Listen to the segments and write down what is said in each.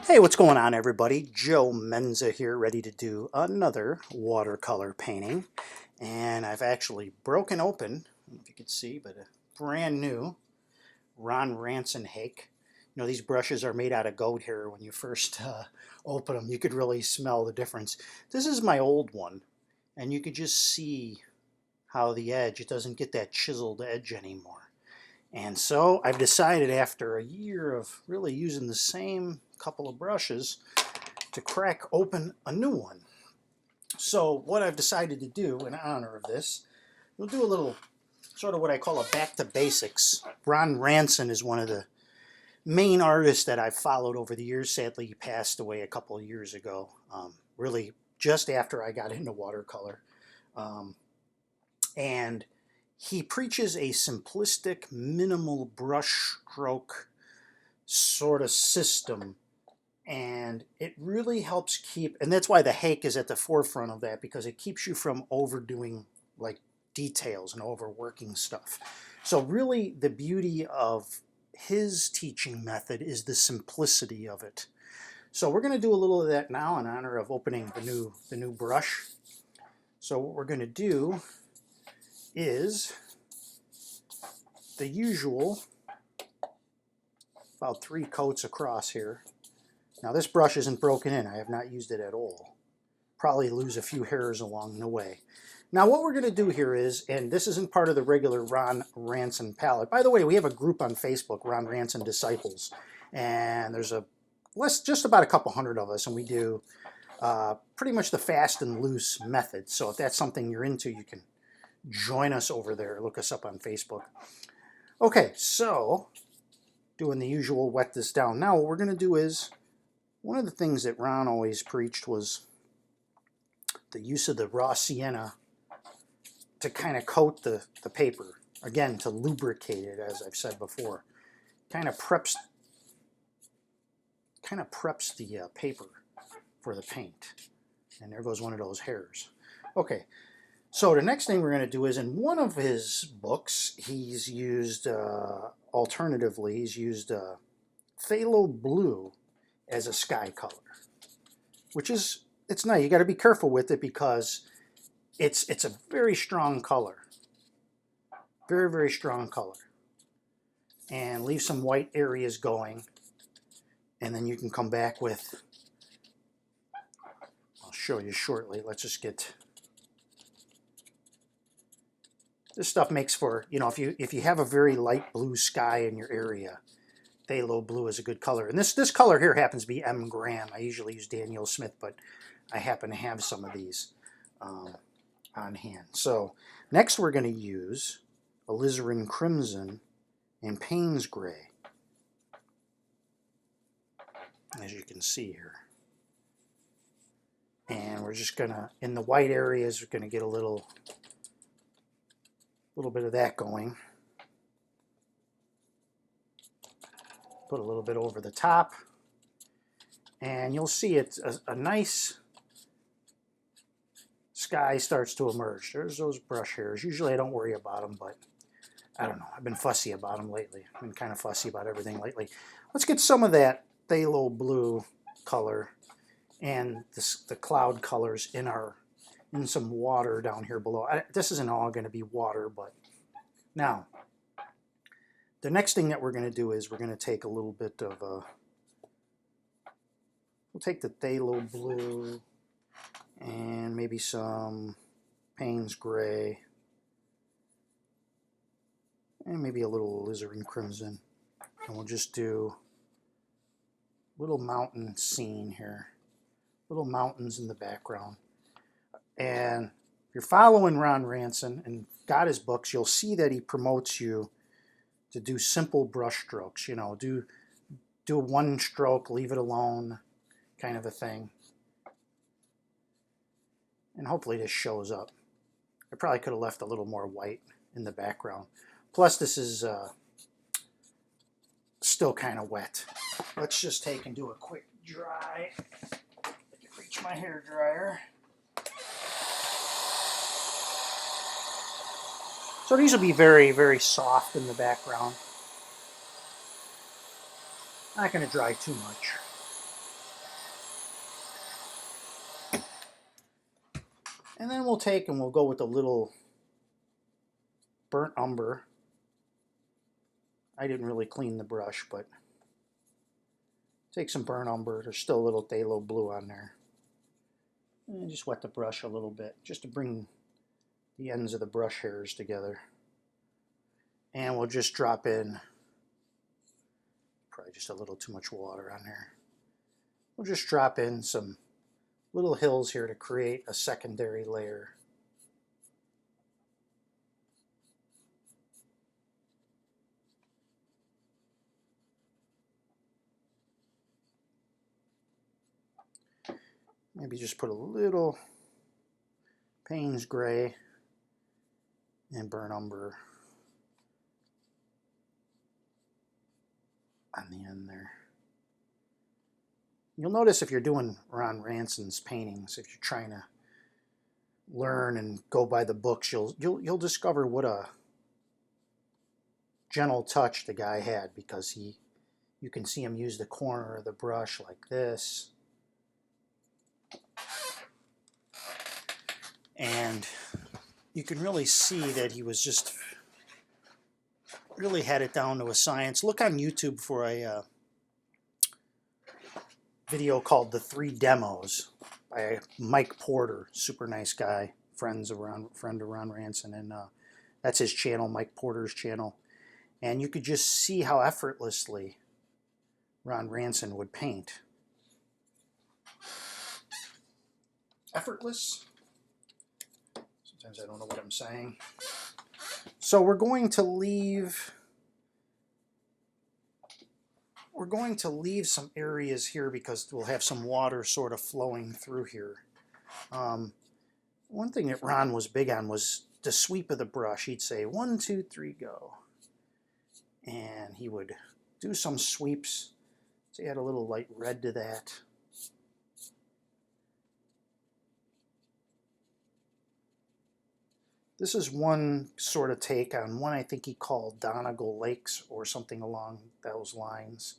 Hey, what's going on, everybody? Joe Menza here, ready to do another watercolor painting. And I've actually broken open, I don't know if you can see, but a brand new Ranson hake. You know, these brushes are made out of goat hair. When you first open them, you could really smell the difference. This is my old one, and you could just see how the edge, it doesn't get that chiseled edge anymore. And so I've decided, after a year of really using the same couple of brushes, to crack open a new one. So what I've decided to do in honor of this, we'll do a little sort of what I call a back to basics. Ranson is one of the main artists that I've followed over the years. Sadly, he passed away a couple of years ago, really just after I got into watercolor. And he preaches a simplistic, minimal brush stroke sort of system, and it really helps keep, and that's why the hake is at the forefront of that, because it keeps you from overdoing like details and overworking stuff. So really the beauty of his teaching method is the simplicity of it. So we're going to do a little of that now in honor of opening the new brush. So what we're going to do is the usual, about 3 coats across here. Now this brush isn't broken in. I have not used it at all. Probably lose a few hairs along the way. Now what we're going to do here is, and this isn't part of the regular Ron Ranson palette. By the way, we have a group on Facebook, Ron Ranson Disciples, and there's just about a couple hundred of us, and we do pretty much the fast and loose method. So if that's something you're into, you can join us over there. Look us up on Facebook. Okay, so doing the usual wet this down. Now what we're going to do is, one of the things that Ron always preached was the use of the raw sienna to kind of coat the paper. Again, to lubricate it, as I've said before. Kind of preps the paper for the paint. And there goes one of those hairs. Okay, so the next thing we're going to do is, in one of his books, he's used, alternatively, he's used Phthalo Blue as a sky color, which is, it's nice. You got to be careful with it because it's a very strong color, very strong color, and leave some white areas going, and then you can come back with, I'll show you shortly. Let's just get, this stuff makes for, you know, if you have a very light blue sky in your area, Phthalo Blue is a good color. And this color here happens to be M. Graham. I usually use Daniel Smith, but I happen to have some of these on hand. So next we're going to use Alizarin Crimson and Payne's Gray, as you can see here. And we're just going to, in the white areas, we're going to get a little bit of that going. Put a little bit over the top, and you'll see it's a nice sky starts to emerge. There's those brush hairs. Usually I don't worry about them, but I don't know. I've been fussy about them lately. I've been kind of fussy about everything lately. Let's get some of that phthalo blue color and the cloud colors in some water down here below. This isn't all going to be water, but now the next thing that we're going to do is we're going to take a little bit of we'll take the phthalo blue and maybe some Payne's Gray and maybe a little alizarin crimson, and we'll just do a little mountain scene here, little mountains in the background. And if you're following Ron Ranson and got his books, you'll see that he promotes you to do simple brush strokes. You know, do one stroke, leave it alone, kind of a thing. And hopefully this shows up. I probably could have left a little more white in the background. Plus this is still kind of wet. Let's just take and do a quick dry. I can reach my hair dryer. So these will be very soft in the background. Not going to dry too much. And then we'll take and we'll go with a little burnt umber. I didn't really clean the brush, but take some burnt umber. There's still a little phthalo blue on there. And just wet the brush a little bit, just to bring the ends of the brush hairs together. And we'll just drop in, probably just a little too much water on there. We'll just drop in some little hills here to create a secondary layer. Maybe just put a little Payne's gray and burnt umber on the end there. You'll notice if you're doing Ron Ranson's paintings, if you're trying to learn and go by the books, you'll discover what a gentle touch the guy had, because you can see him use the corner of the brush like this. And you can really see that he was just really had it down to a science. Look on YouTube for a video called The 3 Demos by Mike Porter, super nice guy, friend of Ron Ranson, and that's his channel, Mike Porter's channel. And you could just see how effortlessly Ron Ranson would paint. Effortless? Sometimes I don't know what I'm saying. So we're going to leave some areas here because we'll have some water sort of flowing through here. One thing that Ron was big on was the sweep of the brush. He'd say 1, 2, 3, go, and he would do some sweeps. So he had a little light red to that. This is one sort of take on one I think he called Donegal Lakes or something along those lines.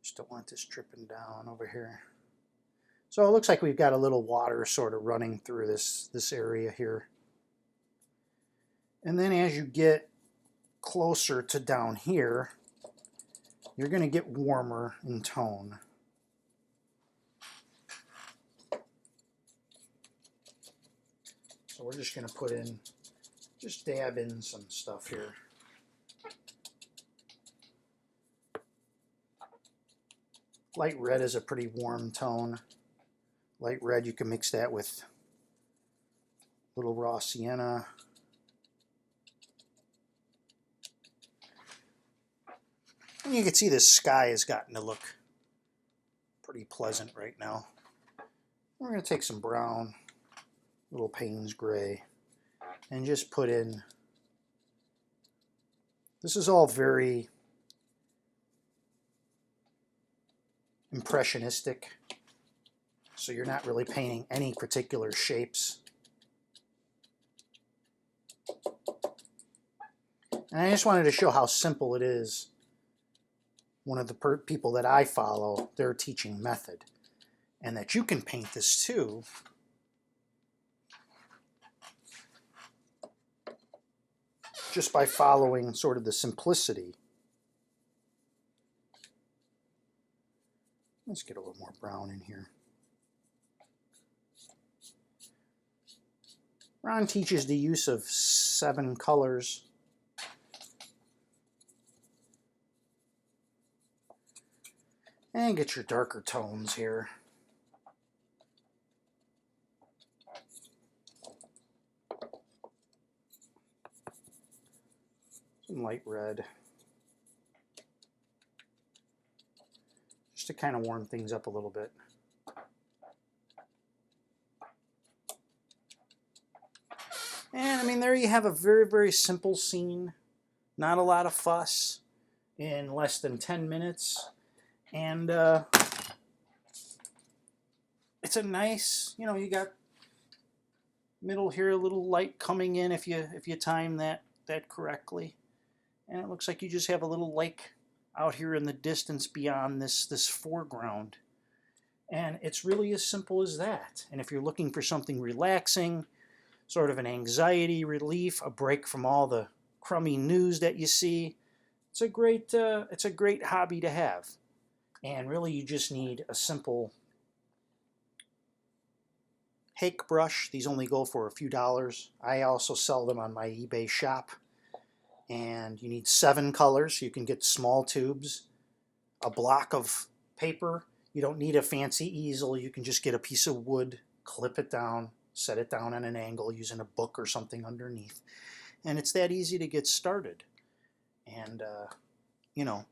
Just don't want this dripping down over here. So it looks like we've got a little water sort of running through this area here. And then as you get closer to down here, you're going to get warmer in tone. So we're just going to put in, just dab in some stuff here. Light red is a pretty warm tone. Light red, you can mix that with a little raw sienna. And you can see the sky has gotten to look pretty pleasant right now. We're going to take some brown, little Payne's gray, and just put in, this is all very impressionistic, so you're not really painting any particular shapes. And I just wanted to show how simple it is. One of the people that I follow, their teaching method, and that you can paint this too. Just by following sort of the simplicity. Let's get a little more brown in here. Ron teaches the use of 7 colors. And get your darker tones here. Some light red. Just to kind of warm things up a little bit. And I mean, there you have a very, very simple scene. Not a lot of fuss in less than 10 minutes. And it's a nice, you know, you got middle here, a little light coming in if you time that correctly. And it looks like you just have a little lake out here in the distance beyond this foreground. And it's really as simple as that. And if you're looking for something relaxing, sort of an anxiety relief, a break from all the crummy news that you see, it's a great hobby to have. And really you just need a simple Hake brush. These only go for a few dollars. I also sell them on my eBay shop. And you need 7 colors. You can get small tubes, a block of paper. You don't need a fancy easel. You can just get a piece of wood, clip it down, set it down at an angle using a book or something underneath. And it's that easy to get started. And, you know,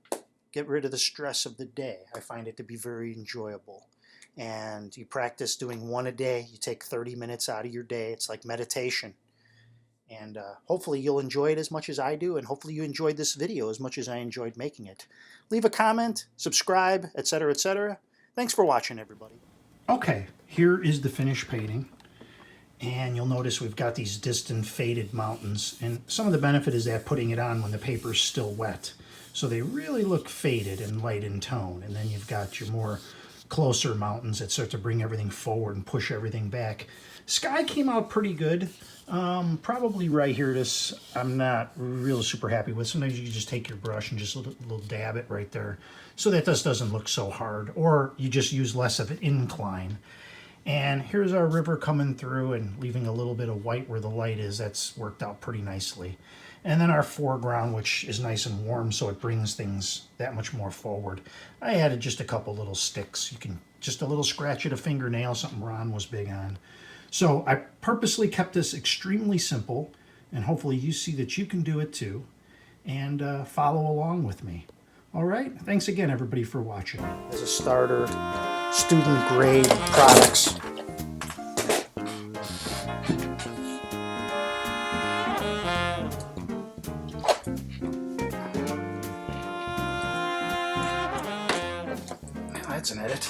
get rid of the stress of the day. I find it to be very enjoyable. And you practice doing 1 a day. You take 30 minutes out of your day. It's like meditation. And hopefully you'll enjoy it as much as I do, and hopefully you enjoyed this video as much as I enjoyed making it. Leave a comment, subscribe, etc., etc. Thanks for watching, everybody. Okay, here is the finished painting. And you'll notice we've got these distant faded mountains. And some of the benefit is that putting it on when the paper's still wet. So they really look faded and light in tone. And then you've got your more closer mountains that start to bring everything forward and push everything back. Sky came out pretty good. Probably right here, this I'm not real super happy with. Sometimes you can just take your brush and just a little dab it right there so that this doesn't look so hard, or you just use less of an incline. And here's our river coming through and leaving a little bit of white where the light is. That's worked out pretty nicely. And then our foreground, which is nice and warm, so it brings things that much more forward. I added just a couple little sticks. You can just a little scratch at a fingernail, something Ron was big on. So I purposely kept this extremely simple, and hopefully you see that you can do it too, and follow along with me. All right, thanks again everybody for watching. As a starter, student grade products. That's an edit.